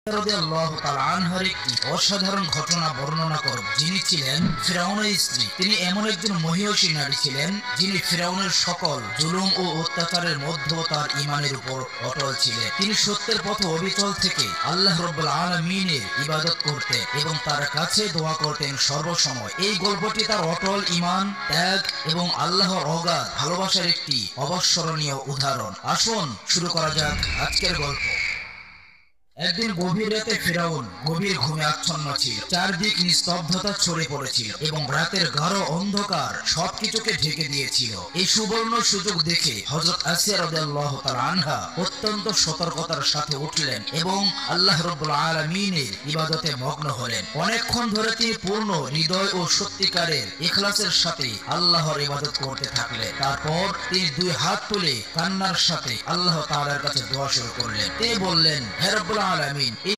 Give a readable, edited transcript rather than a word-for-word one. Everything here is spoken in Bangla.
রাদিয়াল্লাহু তাআলা আনহার একটি অসাধারণ ঘটনা বর্ণনা করব, যিনি ছিলেন ফিরআউনের স্ত্রী। তিনি এমন একজন মহিয়সী নারী ছিলেন, যিনি ফিরআউনের সকল জুলুম ও অত্যাচারের মধ্যেও তার ঈমানের উপর অটল ছিলেন। তিনি সত্যের পথে অবিচল থেকে আল্লাহ রাব্বুল আলামিনের ইবাদত করতেন এবং তার কাছে দোয়া করতেন সর্বসময়। এই গল্পটি তার অটল ঈমান, ত্যাগ এবং আল্লাহর অগাধ ভালোবাসার একটি অবিস্মরণীয় উদাহরণ। আসুন শুরু করা যাক আজকের গল্প। একদিন গভীর রাতে ফিরআউন গভীর ঘুমে আচ্ছন্ন ছিল। চারদিক নিস্তব্ধতা ছড়িয়ে পড়েছিল এবং রাতের গাঢ় অন্ধকার সবকিছুকে ঢেকে দিয়েছিল। এই সুবর্ণ সুযোগ দেখে হযরত আসিয়া রাদিয়াল্লাহু তাআলা আনহা অত্যন্ত সতর্কতার সাথে উঠলেন এবং আল্লাহ রাব্বুল আলামিনের ইবাদতে মগ্ন হলেন। অনেকক্ষণ ধরে তিনি পূর্ণ হৃদয় ও সত্যিকারের ইখলাসের সাথে আল্লাহর ইবাদত করতে থাকলেন। তারপর তিনি দুই হাত তুলে কান্নার সাথে আল্লাহ তাআলার কাছে দোয়া শুরু করলেন। তিনি বললেন, হে রাব্বুল আলামিন,